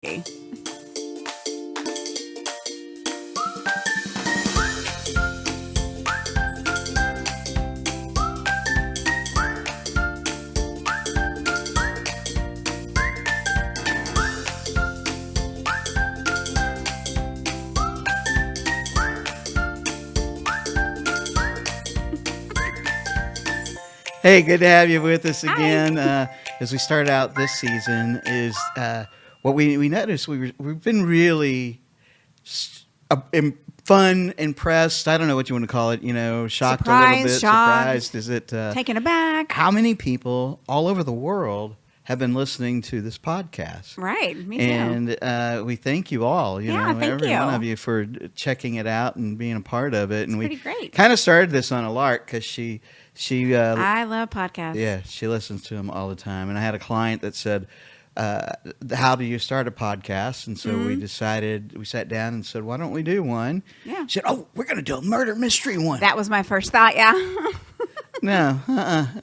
Hey, good to have you with us again. As we start out this season, is what we noticed we've been really fun, impressed. I don't know what you want to call it. You know, shocked a little bit, surprised. Is it taken aback? How many people all over the world have been listening to this podcast? Right, me too. And we thank you all. You know, thank every you. one of you for checking it out and being a part of it. And pretty great. Kind of started this on a lark because she I love podcasts. Yeah, she listens to them all the time. And I had a client that said, how do you start a podcast? And so we sat down and said, why don't we do one? Yeah. She said, oh, we're going to do a murder mystery one. That was my first thought, yeah. No,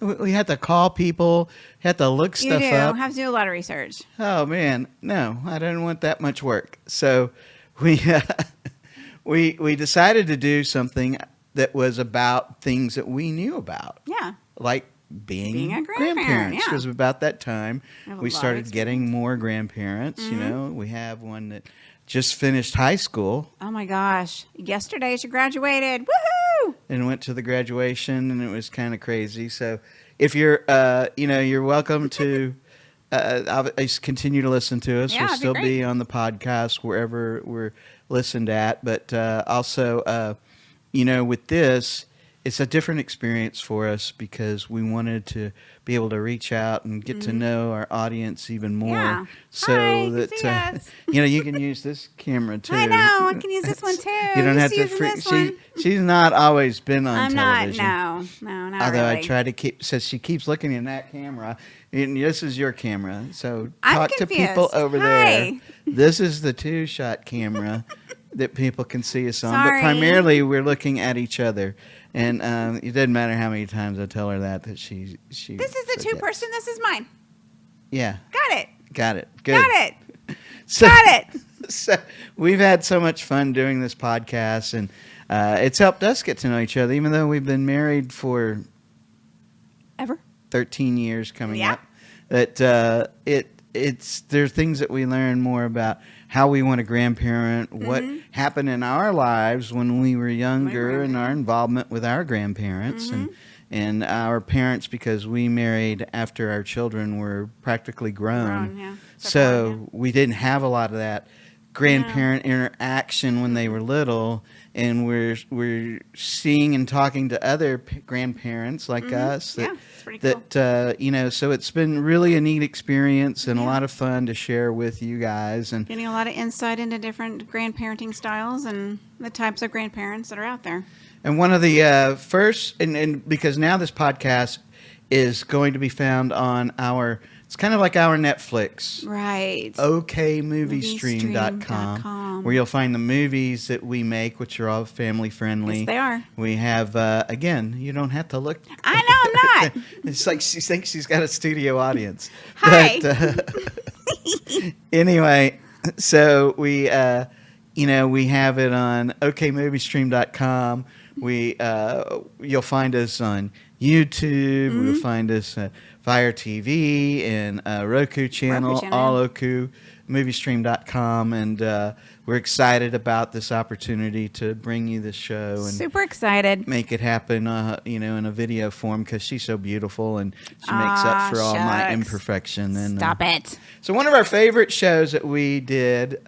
we had to call people, had to look stuff up. You have to do a lot of research. Oh, man. No, I didn't want that much work. So we decided to do something that was about things that we knew about. Yeah. Like being a grandparent. Because about that time, we started getting more grandparents. Mm-hmm. You know, we have one that just finished high school. Oh, my gosh. Yesterday she graduated. Woohoo! And went to the graduation, and it was kind of crazy. So if you're, you're welcome to continue to listen to us. Yeah, We'll still be on the podcast wherever we're listened at. But also, with this, it's a different experience for us because we wanted to be able to reach out and get to know our audience even more. Yeah. So Hi, that you can use this camera too. I know. I can use this one too. You don't have to. She's not always been on television. No, not Although really. I try to says she keeps looking in that camera. And this is your camera. So I'm talk to confused. people over Hi. there. This is the 2-shot camera that people can see us on. Sorry. But primarily we're looking at each other. And it doesn't matter how many times I tell her that she. This is the two-person. This is mine. Yeah. Got it. Got it. Good. Got it. So, Got it. So we've had so much fun doing this podcast, and it's helped us get to know each other, even though we've been married for Ever? 13 years coming Yeah. up. That there are things that we learn more about how we want a grandparent, what happened in our lives when we were younger, and our involvement with our grandparents and our parents, because we married after our children were practically grown. Yeah. So we didn't have a lot of that grandparent interaction when they were little, and we're seeing and talking to other grandparents like us that it's pretty cool. so it's been really a neat experience and a lot of fun to share with you guys, and Getting a lot of insight into different grandparenting styles and the types of grandparents that are out there. And one of the first, and because now this podcast is going to be found on it's kind of like our Netflix. Right. okmoviestream.com, where you'll find the movies that we make, which are all family friendly. Yes, they are. We have, again, you don't have to look. I know I'm not. It's like she thinks she's got a studio audience. Hi. But, anyway, so we have it on okmoviestream.com. You'll find us on YouTube. You'll find us Fire TV and Roku channel, all okmoviestream.com, and we're excited about this opportunity to bring you this show and Super excited. make it happen, in a video form, because she's so beautiful and she makes up for all my shucks. imperfection. And Stop it. So one of our favorite shows that we did.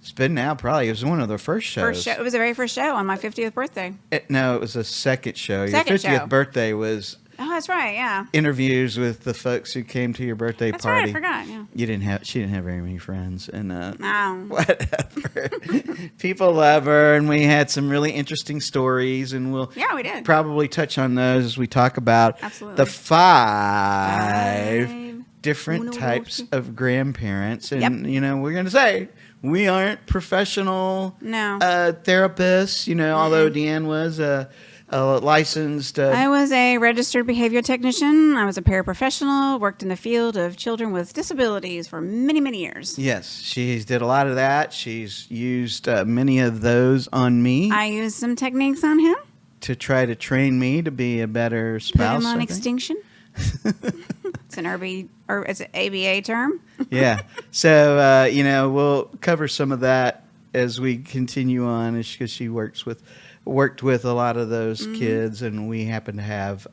It's been now probably. It was one of the first shows. It was the very first show on my 50th birthday. No, it was a second show. Second Your 50th show. birthday was Oh, that's right. Yeah. interviews with the folks who came to your birthday That's right. party. I forgot. Yeah. She didn't have very many friends, and No. whatever. People love her, and we had some really interesting stories, and we'll Yeah, we did. probably touch on those as we talk about Absolutely. the five different Uno, types dos, of grandparents. And, Yep. we're going to say we aren't professional No. therapists, although Deanne was licensed. I was a registered behavior technician. I was a paraprofessional, worked in the field of children with disabilities for many, many years. Yes, she's did a lot of that. She's used many of those on me I used some techniques on him, to try to train me to be a better put spouse. him on I think. extinction. It's an it's an ABA term. Yeah. So we'll cover some of that as we continue on, because she worked with a lot of those kids, and we happen to have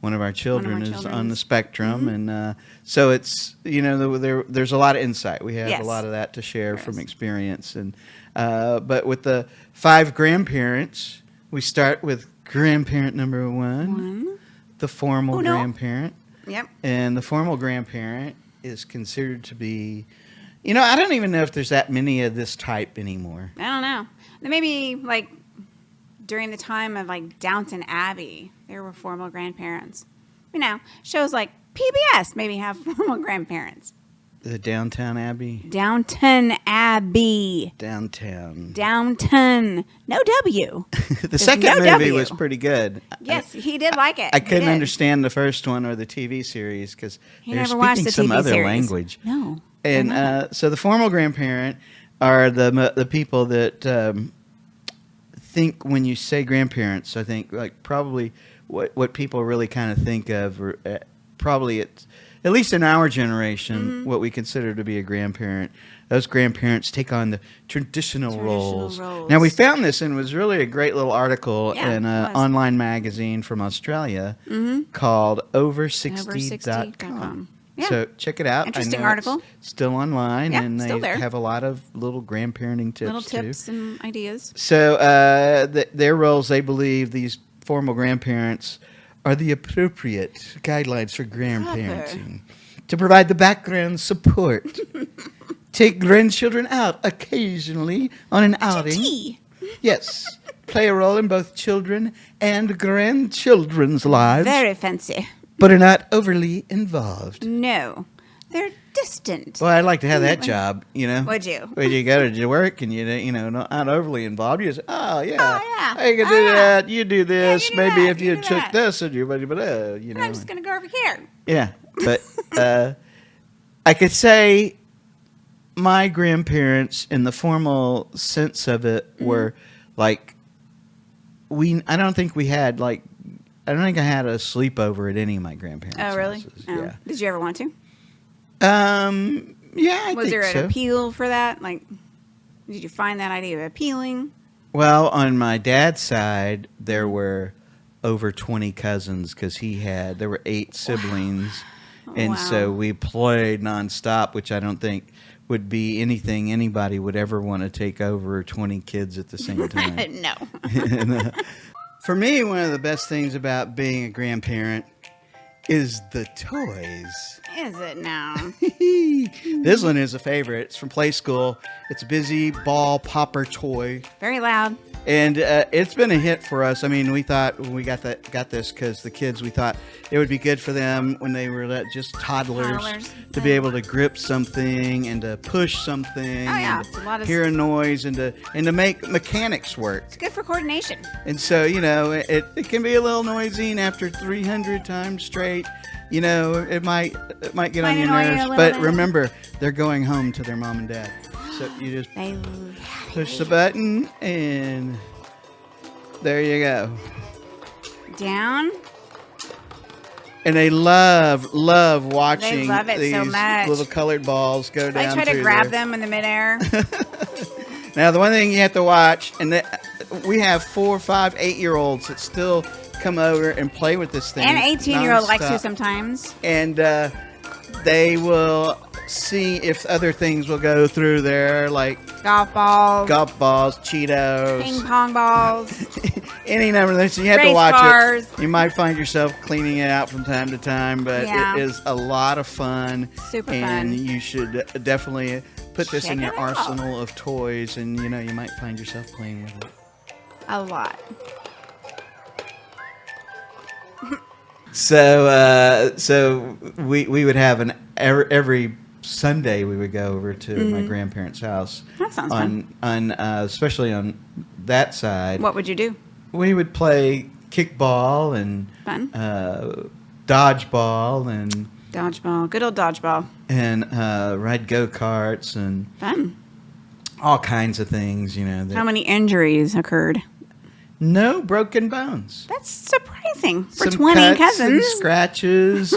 one of our children is on the children's. spectrum, and so it's there's a lot of insight. We have Yes. a lot of that to share There from is. experience, and but with the 5 grandparents, we start with grandparent number 1, the formal Uno. grandparent. Yep. And the formal grandparent is considered to be, I don't even know if there's that many of this type anymore. I don't know. Maybe like during the time of like Downton Abbey, there were formal grandparents. Shows like PBS maybe have formal grandparents. The Downtown Abbey, Downton Abbey. Downtown. Downton. No W. The second no movie W. was pretty good. Yes, he did like it. I He couldn't did. understand the first one or the TV series because He they're never watched speaking the some TV other series. language. No. And so the formal grandparent are the people that think when you say grandparents, I think like probably what people really kind of think of, or probably it's at least in our generation, what we consider to be a grandparent. Those grandparents take on the traditional roles. Now we found this, and it was really a great little article Yeah, in it an was. online magazine from Australia called Over60.com. Over60.com. Yeah. So check it out. Interesting I know article. It's still online, Yeah, and still they there. have a lot of little grandparenting tips Little too. tips and ideas. So their roles, they believe these formal grandparents are the appropriate guidelines for grandparenting to provide the background support. Take grandchildren out occasionally on an outing. Tea. Yes. Play a role in both children and grandchildren's lives, Very fancy. but are not overly involved. No. They're distant. Well, I'd like to have that job, Would you? When you go to work and not overly involved, you just, oh yeah, I can do Oh, yeah. that. You do this. you do Maybe that, if you you do took that. this and you, I'm just going to go over here. Yeah, but I could say my grandparents, in the formal sense of it, were like I don't think I had a sleepover at any of my grandparents' Oh, really? houses. Oh. Yeah. Did you ever want to? Yeah, I Was think there an so. appeal for that? Like, did you find that idea appealing? Well, on my dad's side, there were over 20 cousins because there were 8 siblings. And so Wow. we played nonstop, which I don't think would be anything anybody would ever want to take over 20 kids at the same time. No. And, for me, one of the best things about being a grandparent is the toys. Is it now? This one is a favorite. It's from Play School. It's a Busy Ball Popper toy. Very loud. And it's been a hit for us. I mean, we thought when we got this because the kids, we thought it would be good for them when they were just toddlers to be able to grip something and to push something. Oh, yeah. And It's a lot of- hear a noise and to make mechanics work. It's good for coordination. And so, it can be a little noisy, and after 300 times straight, it might get Might on your annoy you a nerves. little But bit. remember, they're going home to their mom and dad. So you just They push the button, and there you go. down. And they love watching love it these so much. little colored balls go down. I try to through grab there. them in the midair. Now, the one thing you have to watch, and we have 4, 5, 8-year-olds that still come over and play with this thing. And 18-year-old likes to nonstop. sometimes. And they will see if other things will go through there, like Golf balls. golf balls, Cheetos, Ping pong balls. any number of things. So you have to Race watch cars. it. You might find yourself cleaning it out from time to time, but Yeah. it is a lot of fun. Super and fun. you should definitely put this in Check your it out. arsenal of toys, and you might find yourself playing with it. A lot. So we would have every Sunday we would go over to my grandparents' house. That sounds fun. Especially on that side. What would you do? We would play kickball and Fun. dodgeball and Dodgeball. Good old dodgeball. ride go-karts and Fun. all kinds of things, that How many injuries occurred? no broken bones. That's surprising for Some 20 cuts cousins. and scratches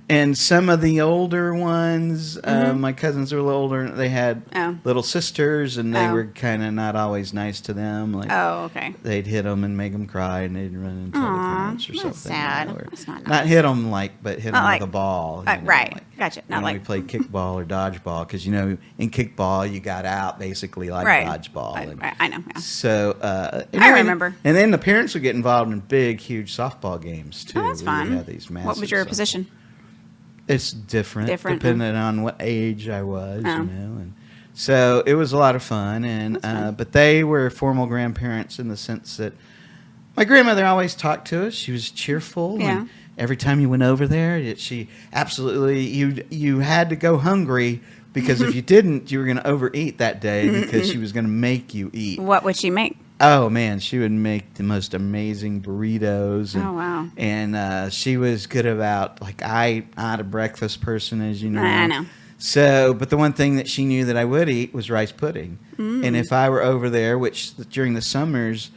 and some of the older ones, my cousins were a little older. They had Oh. little sisters, and they Oh. were kind of not always nice to them. Like Oh, okay. they'd hit them and make them cry, and they'd run into Aw, other parents or that's something. sad. Or That's not not nice. hit them but hit Not them like- with a ball. right. like, Gotcha. Not when like- we played kickball or dodgeball, because in kickball you got out basically like Right. dodgeball. Right. I know. Yeah. So I remember. And then the parents would get involved in big, huge softball games too. Oh, that's We fun. would have these What massive was your softball- position? It's different, Different, depending on what age I was, Oh. and so it was a lot of fun. And That's fun. but they were formal grandparents in the sense that my grandmother always talked to us. She was cheerful. Yeah. And every time you went over there, she absolutely you had to go hungry because if you didn't, you were going to overeat that day because she was going to make you eat. What would she make? Oh man, she would make the most amazing burritos. And, Oh, wow. And she was good about I'm not a breakfast person, as you know. I know. So, but the one thing that she knew that I would eat was rice pudding. Mm. And if I were over there, which during the summers,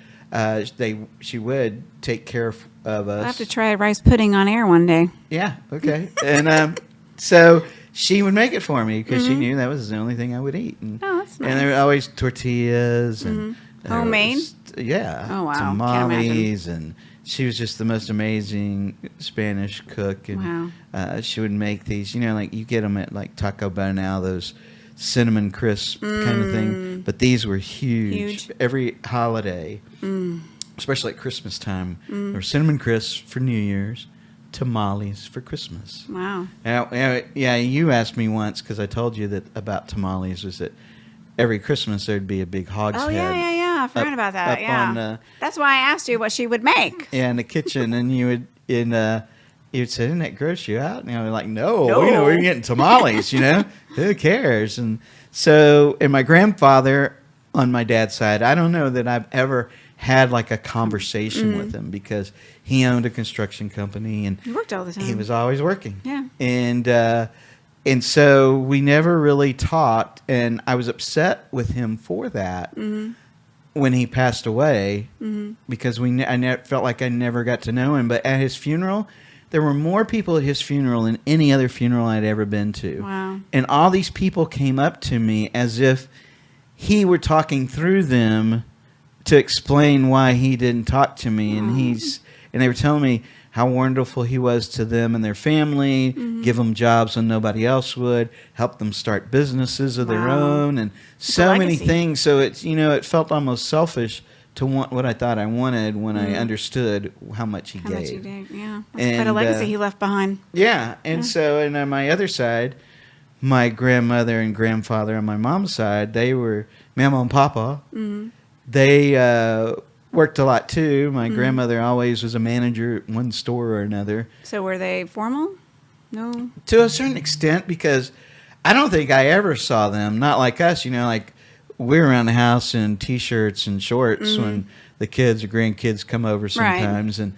she would take care of us. I'll have to try rice pudding on air one day. Yeah. Okay. And so she would make it for me because she knew that was the only thing I would eat. And, Oh, that's And there were nice. always tortillas and there Homemade? was- yeah. Oh, wow. Can't Tamales, and she was just the most amazing Spanish cook. And she would make these. Like you get them at like Taco Bell now. Those cinnamon crisp kind of thing. But these were huge. Huge. Every holiday, especially at Christmas time, there were cinnamon crisps for New Year's, tamales for Christmas. Wow. Now, yeah, you asked me once because I told you that about tamales was that every Christmas there'd be a big hog's Oh, head. yeah. I forgot up- about that. up Yeah. on, That's why I asked you what she would make. Yeah, in the kitchen, and you'd say, "Didn't that gross you out?" And I was like, "No, No. we're getting tamales. Who cares?" And so, and my grandfather on my dad's side, I don't know that I've ever had like a conversation with him because he owned a construction company and You worked all the time. he was always working. Yeah. And so we never really talked, and I was upset with him for that when he passed away because I felt like I never got to know him. But at his funeral, there were more people at his funeral than any other funeral I'd ever been to. Wow. And all these people came up to me as if he were talking through them to explain why he didn't talk to me, and they were telling me how wonderful he was to them and their family, give them jobs when nobody else would, help them start businesses of their Wow. own, and so many legacy. things. So it felt almost selfish to want what I thought I wanted when I understood how much he How gave. much you did. Yeah. That's quite a And, legacy he left behind. Yeah, and so and on my other side, my grandmother and grandfather on my mom's side, they were Mama and Papa. They worked a lot too. My grandmother always was a manager at one store or another. So were they formal? No. To a certain extent, because I don't think I ever saw them, not like us, like we're around the house in T-shirts and shorts when the kids or grandkids come over sometimes. And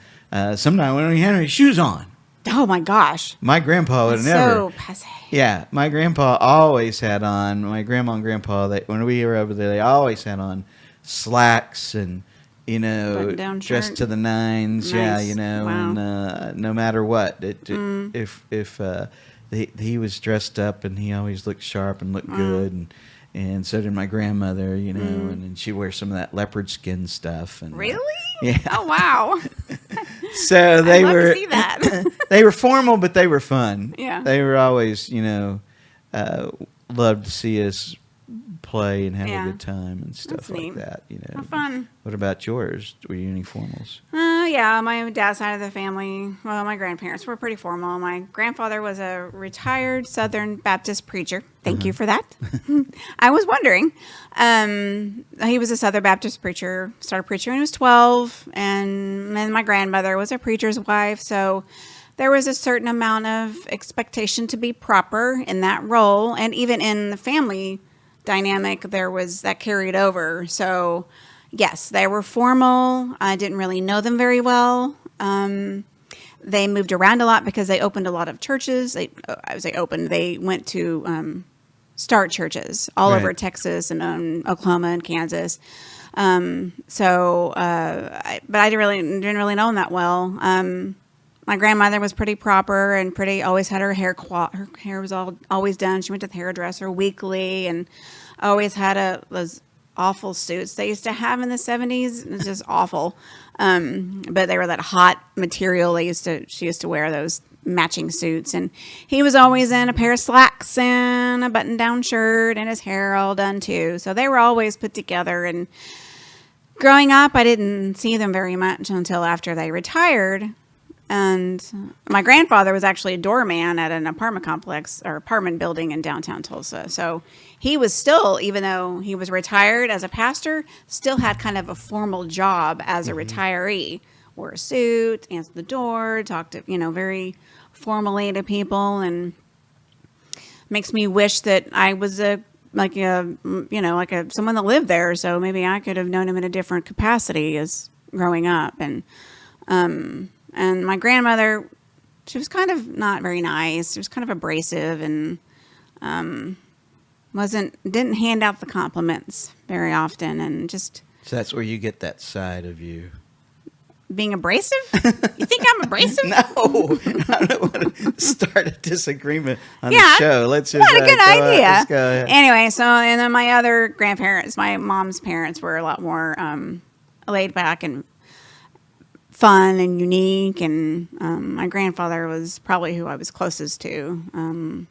sometimes we don't even have any shoes on. Oh my gosh. My grandpa would That's never. so passe. Yeah, my grandpa always had on. My grandma and grandpa, when we were over there, they always had on slacks and Button-down dressed shirt. to the nines. Nice. Yeah, Wow. and no matter what, if he was dressed up and he always looked sharp and looked good, and so did my grandmother. And then she'd wear some of that leopard skin stuff. And Really? Yeah. Oh wow. So they love to were see that. they were formal, but they were fun. Yeah. They were always, loved to see us play and have Yeah. a good time and stuff That's like neat. that. How fun. What about yours? Were you any formals? Yeah, my dad's side of the family, well, my grandparents were pretty formal. My grandfather was a retired Southern Baptist preacher. Thank you for that. I was wondering. He was a Southern Baptist preacher, started preaching when he was 12, and then my grandmother was a preacher's wife, so there was a certain amount of expectation to be proper in that role, and even in the family dynamic, there was that carried over. So Yes, they were formal. I didn't really know them very well. They moved around a lot because they opened a lot of churches. I would say opened. They went to start churches all over Right. Texas and Oklahoma and Kansas. But I didn't really know them that well. My grandmother was pretty proper and always had her hair her hair was always done. She went to the hairdresser weekly and always had those awful suits they used to have in the 70s. It's just awful. But they were that hot material. She used to wear those matching suits, and he was always in a pair of slacks and a button-down shirt and his hair all done too. So they were always put together. And growing up, I didn't see them very much until after they retired. And my grandfather was actually a doorman at an apartment complex or apartment building in downtown Tulsa. So he was still, even though he was retired as a pastor, still had kind of a formal job as a retiree. Wore a suit, answered the door, talked to, very formally to people, and makes me wish that I was someone that lived there. So maybe I could have known him in a different capacity as growing up. And my grandmother, she was kind of not very nice. She was kind of abrasive and didn't hand out the compliments very often, and just So that's where you get that side of you. being abrasive. You think I'm abrasive? No, I don't want to start a disagreement on the Yeah, show. Let's just What a good idea. Let's go ahead. Anyway, and then my other grandparents, my mom's parents, were a lot more laid back and fun and unique. And my grandfather was probably who I was closest to.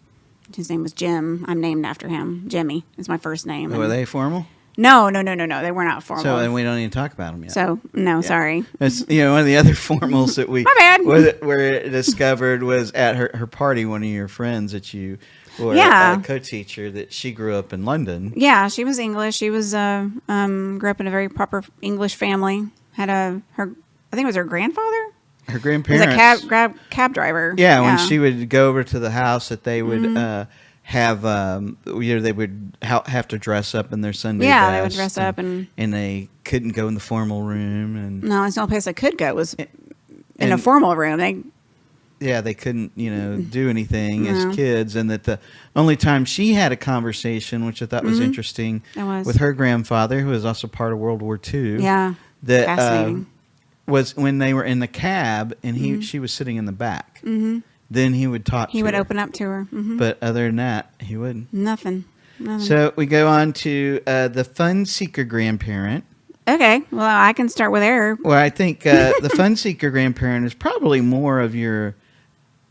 His name was Jim. I'm named after him. Jimmy is my first name. Were they formal? No. They were not formal. So, and we don't even talk about them yet. So, no, sorry. It's, one of the other formals that we My bad. were discovered was at her party. One of your friends that you were Yeah. a co-teacher, that she grew up in London. Yeah, she was English. She was grew up in a very proper English family. Had I think it was her grandfather. Her He was grandparents. a cab driver. Yeah, when she would go over to the house, that they would have, they would have to dress up in their Sunday best. They would dress up and they couldn't go in the formal room, and no, it's the only place I could go was in a and- formal room. they couldn't, do anything No. as kids, and that the only time she had a conversation, which I thought was interesting, It was. with her grandfather, who was also part of World War II. Yeah, that fascinating. was when they were in the cab, and she was sitting in the back. Mm-hmm. Then he would talk. He to would her. open up to her. Mm-hmm. But other than that, he wouldn't. Nothing. So we go on to the fun seeker grandparent. Okay, well, I can start with her. Well, I think the fun seeker grandparent is probably more of your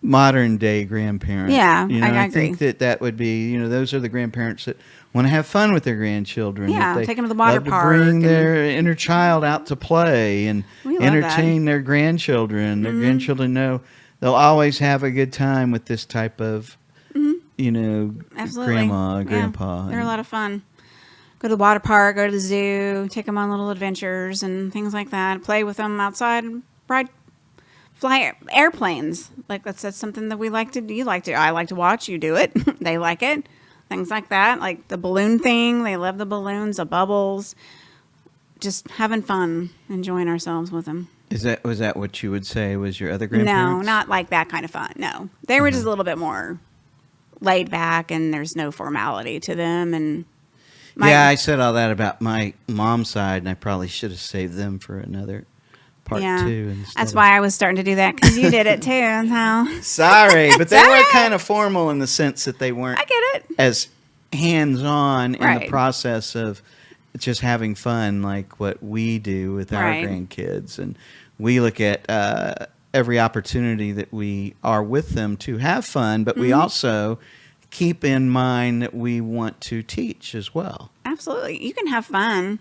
modern day grandparent. Yeah, I I think that would be, those are the grandparents that want to have fun with their grandchildren. Yeah, that they take them to the water love park to bring and- their inner child out to play and We love entertain their grandchildren. Their grandchildren know they'll always have a good time with this type of, Absolutely. grandma, Yeah, grandpa. they're a lot of fun. Go to the water park, go to the zoo, take them on little adventures and things like that. Play with them outside, fly airplanes. Like that's something that we like to do. You like to. I like to watch. You do it. They like it. Things like that. Like the balloon thing. They love the balloons, the bubbles. Just having fun, enjoying ourselves with them. Was that what you would say was your other No, grandparents? not like that kind of fun. No, they were just a little bit more laid back, and there's no formality to them. And Yeah, I said all that about my mom's side, and I probably should have saved them for another part two. Instead That's of- why I was starting to do that because you did it too. So Sorry, but they all were right. kind of formal in the sense that they weren't I get it. as hands-on in the Right. process of just having fun like what we do with our Right. grandkids. And we look at every opportunity that we are with them to have fun, but Mm-hmm. we also keep in mind that we want to teach as well. Absolutely. You can have fun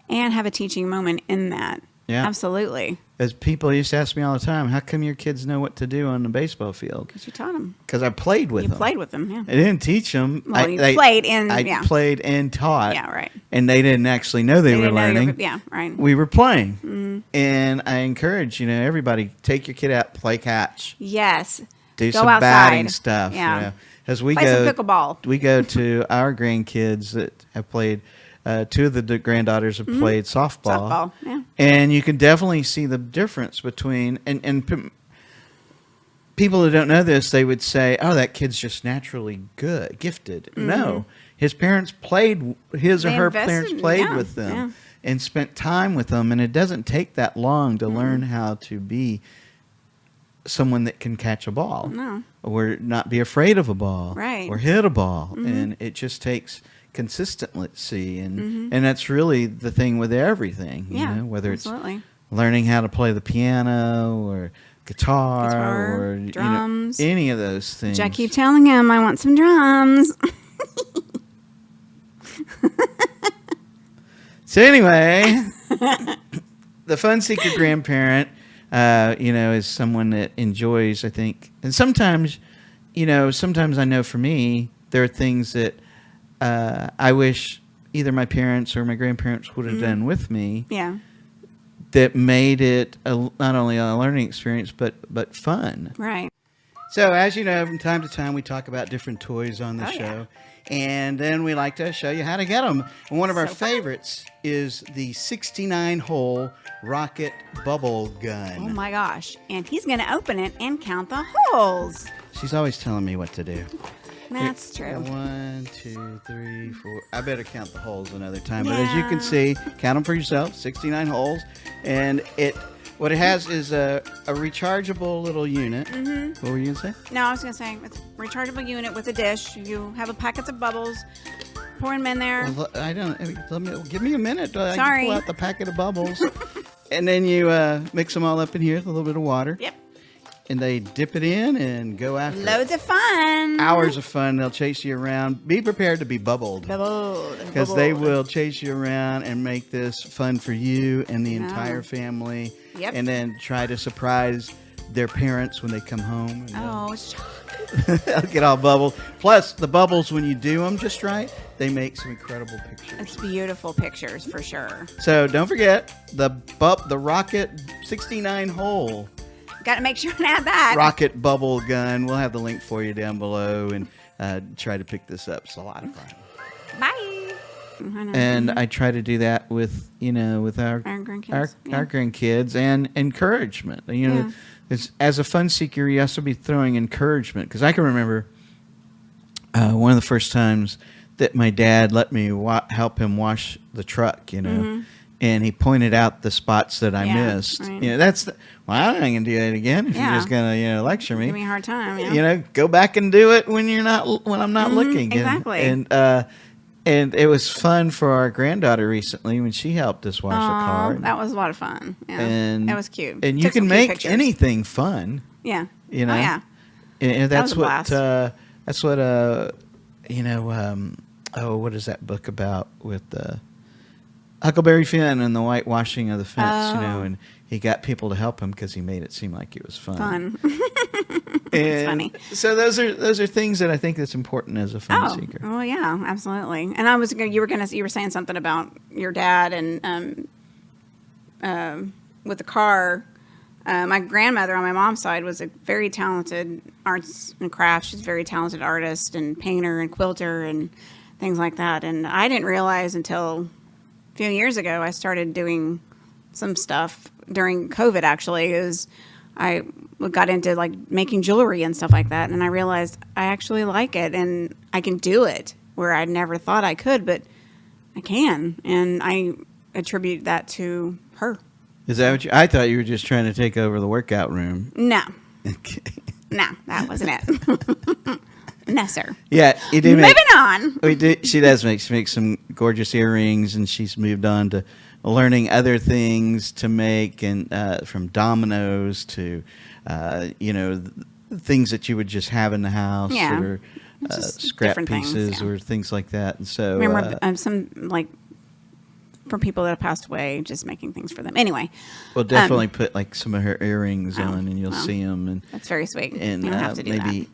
and have a teaching moment in that. Yeah. Absolutely. As people used to ask me all the time, how come your kids know what to do on the baseball field? Because you taught them. Because I played with You them. played with them, yeah. I didn't teach them. Well, you played and- I yeah. played and taught. Yeah, right. And they didn't actually know they were didn't know you were- learning. yeah, right. We were playing. And I encourage, everybody, take your kid out, play catch, Yes. do Go some outside. batting stuff. Yeah. As we Play go, some pickleball. we go to our grandkids that have played two of the granddaughters have played softball. Softball, yeah. And you can definitely see the difference between, people who don't know this, they would say, "Oh, that kid's just naturally gifted." No, his parents played. His or They her invested, parents played yeah, with them yeah. and spent time with them, and it doesn't take that long to learn how to be someone that can catch a ball, No. or not be afraid of a ball, Right. or hit a ball, and it just takes consistency, and that's really the thing with everything. Yeah, you know, whether absolutely. it's learning how to play the piano or guitar, or drums. any of those things. I keep telling him I want some drums. So anyway, the fun seeker grandparent, is someone that enjoys, I think, and sometimes I know for me, there are things that I wish either my parents or my grandparents would have done with me. Yeah. That made it not only a learning experience, but fun. Right. So, as you know, from time to time, we talk about different toys on the Oh, show. yeah. And then we like to show you how to get them. And one of our So fun. favorites is the 69-hole rocket bubble gun. Oh my gosh. And he's going to open it and count the holes. She's always telling me what to do. That's true. 1, 2, 3, 4. I better count the holes another time. But as you can see, count them for yourself. 69 holes, and what it has is a rechargeable little unit. Mm-hmm. What were you gonna say? No, I was going to say it's a rechargeable unit with a dish. You have a packets of bubbles. Pour them in there. Well, give me a minute. I can Sorry. pull out the packet of bubbles, and then you mix them all up in here with a little bit of water. Yep. And they dip it in and go after it. Loads of fun. Hours of fun. They'll chase you around. Be prepared to be bubbled. Because they will chase you around and make this fun for you and the entire family. Yep. And then try to surprise their parents when they come home. And Oh, it's they'll get all bubbled. Plus, the bubbles, when you do them just right, they make some incredible pictures. it's beautiful pictures for sure. So don't forget the Rocket 69 hole Got to make sure and add that. rocket bubble gun. We'll have the link for you down below, and try to pick this up. It's a lot of fun. Bye. And I try to do that with our grandkids. our grandkids, and encouragement. As a fun seeker, you have to be throwing encouragement, because I can remember one of the first times that my dad let me help him wash the truck. And he pointed out the spots that I missed. Right. I ain't gonna do that again if you're Yeah. just gonna lecture me. Give me a hard time. Yeah. Go back and do it when I'm not looking. exactly. And it was fun for our granddaughter recently when she helped us wash the car. That was a lot of fun. Yeah. And that was cute. And you Took some can cute make pictures. anything fun. Yeah. Oh, yeah. And That was that's a what blast. what is that book about with Huckleberry Finn and the whitewashing of the fence? Oh. And he got people to help him because he made it seem like it was fun. Fun. And funny. So those are things that I think that's important as a fun seeker. Oh yeah, absolutely. And you were saying something about your dad and with the car. My grandmother on my mom's side was a very talented arts and crafts. She's a very talented artist and painter and quilter and things like that. And I didn't realize until a few years ago I started doing some stuff during COVID. Actually, I got into like making jewelry and stuff like that, and I realized I actually like it and I can do it where I never thought I could, but I can, and I attribute that to her. Is that what I thought you were just trying to take over the workout room? No, Okay. no, that wasn't it. No, sir. Yeah, you do. Moving on. She does make some gorgeous earrings, and she's moved on to learning other things to make, and from dominoes to things that you would just have in the house, Yeah. or Just scrap different things, pieces, yeah. or things like that. And so, Remember some like for people that have passed away, just making things for them. Anyway, we'll definitely put like some of her earrings on, and you'll well, see them, and that's very sweet. and you don't have to do that. maybe